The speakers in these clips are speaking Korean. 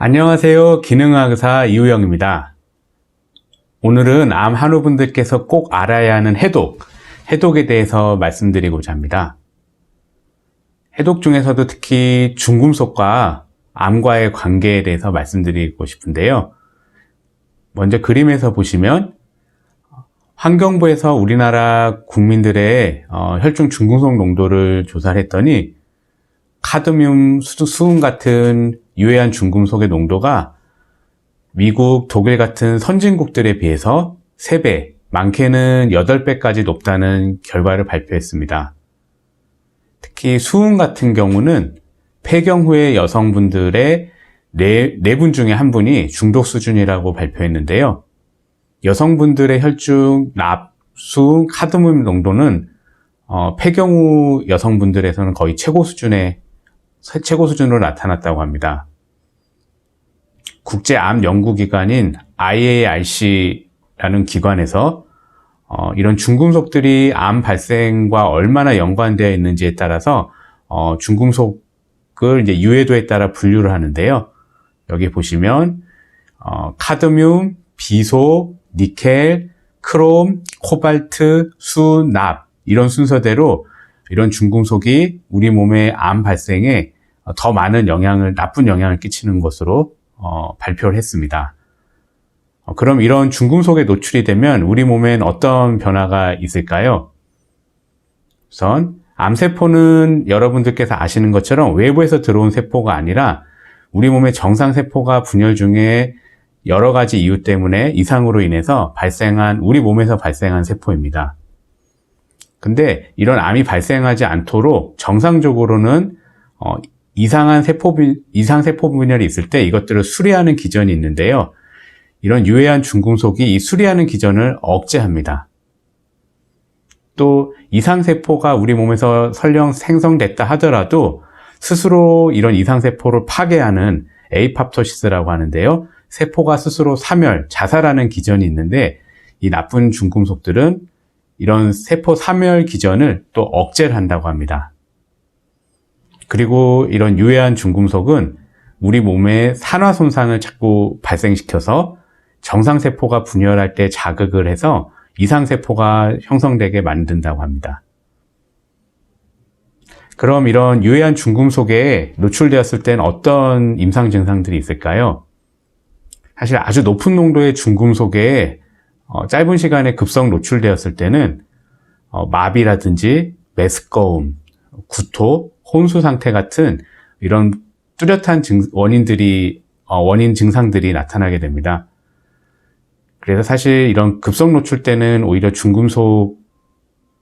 안녕하세요. 기능의학 의사 이우영입니다. 오늘은 암 환우분들께서 꼭 알아야 하는 해독에 대해서 말씀드리고자 합니다. 해독 중에서도 특히 중금속과 암과의 관계에 대해서 말씀드리고 싶은데요. 먼저 그림에서 보시면 환경부에서 우리나라 국민들의 혈중 중금속 농도를 조사를 했더니 카드뮴, 수은 같은 유해한 중금속의 농도가 미국, 독일 같은 선진국들에 비해서 3배, 많게는 8배까지 높다는 결과를 발표했습니다. 특히 수은 같은 경우는 폐경 후의 여성분들의 4분 중에 1분이 중독 수준이라고 발표했는데요. 여성분들의 혈중 납, 수은, 카드뮴 농도는 폐경 후 여성분들에서는 거의 최고 수준으로 나타났다고 합니다. 국제암연구기관인 IARC라는 기관에서 이런 중금속들이 암 발생과 얼마나 연관되어 있는지에 따라서 중금속을 이제 유해도에 따라 분류를 하는데요. 여기 보시면 카드뮴, 비소, 니켈, 크롬, 코발트, 수, 납 이런 순서대로 이런 중금속이 우리 몸의 암 발생에 더 많은 나쁜 영향을 끼치는 것으로 발표를 했습니다. 그럼 이런 중금속에 노출이 되면 우리 몸엔 어떤 변화가 있을까요? 우선 암세포는 여러분들께서 아시는 것처럼 외부에서 들어온 세포가 아니라 우리 몸의 정상세포가 분열 중에 여러 가지 이유 때문에 이상으로 인해서 우리 몸에서 발생한 세포입니다. 근데 이런 암이 발생하지 않도록 정상적으로는 이상 세포 분열이 있을 때 이것들을 수리하는 기전이 있는데요. 이런 유해한 중금속이 이 수리하는 기전을 억제합니다. 또 이상 세포가 우리 몸에서 설령 생성됐다 하더라도 스스로 이런 이상 세포를 파괴하는 에이팝토시스라고 하는데요. 세포가 스스로 자살하는 기전이 있는데 이 나쁜 중금속들은 이런 세포 사멸 기전을 또 억제를 한다고 합니다. 그리고 이런 유해한 중금속은 우리 몸에 산화 손상을 자꾸 발생시켜서 정상세포가 분열할 때 자극을 해서 이상세포가 형성되게 만든다고 합니다. 그럼 이런 유해한 중금속에 노출되었을 때는 어떤 임상 증상들이 있을까요? 사실 아주 높은 농도의 중금속에 짧은 시간에 급성 노출되었을 때는 마비라든지 메스꺼움, 구토, 혼수 상태 같은 이런 뚜렷한 원인 증상들이 나타나게 됩니다. 그래서 사실 이런 급성 노출 때는 오히려 중금속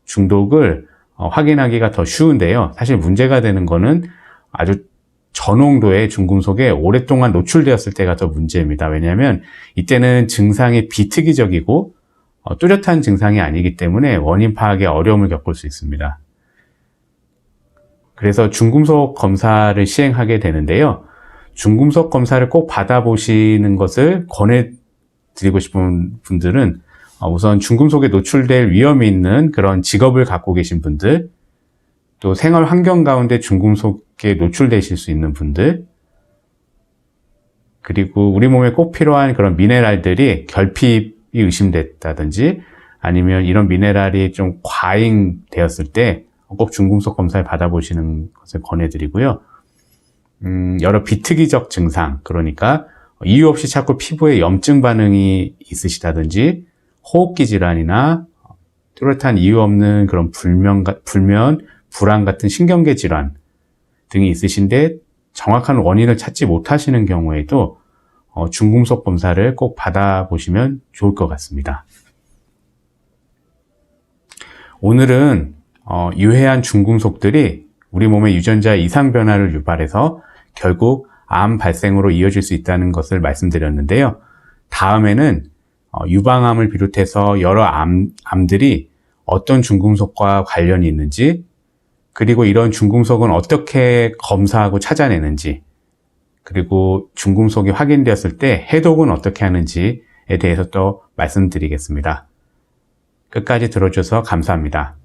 중독을 확인하기가 더 쉬운데요. 사실 문제가 되는 거는 아주 저농도의 중금속에 오랫동안 노출되었을 때가 더 문제입니다. 왜냐하면 이때는 증상이 비특이적이고 뚜렷한 증상이 아니기 때문에 원인 파악에 어려움을 겪을 수 있습니다. 그래서 중금속 검사를 시행하게 되는데요. 중금속 검사를 꼭 받아보시는 것을 권해드리고 싶은 분들은 우선 중금속에 노출될 위험이 있는 그런 직업을 갖고 계신 분들, 또 생활 환경 가운데 중금속에 노출되실 수 있는 분들, 그리고 우리 몸에 꼭 필요한 그런 미네랄들이 결핍이 의심됐다든지 아니면 이런 미네랄이 좀 과잉되었을 때 꼭 중금속 검사를 받아보시는 것을 권해드리고요. 여러 비특이적 증상, 그러니까 이유 없이 자꾸 피부에 염증 반응이 있으시다든지 호흡기 질환이나 뚜렷한 이유 없는 그런 불면, 불안 같은 신경계 질환 등이 있으신데 정확한 원인을 찾지 못하시는 경우에도 중금속 검사를 꼭 받아보시면 좋을 것 같습니다. 오늘은 유해한 중금속들이 우리 몸의 유전자 이상 변화를 유발해서 결국 암 발생으로 이어질 수 있다는 것을 말씀드렸는데요. 다음에는 유방암을 비롯해서 여러 암들이 어떤 중금속과 관련이 있는지, 그리고 이런 중금속은 어떻게 검사하고 찾아내는지, 그리고 중금속이 확인되었을 때 해독은 어떻게 하는지에 대해서 또 말씀드리겠습니다. 끝까지 들어주셔서 감사합니다.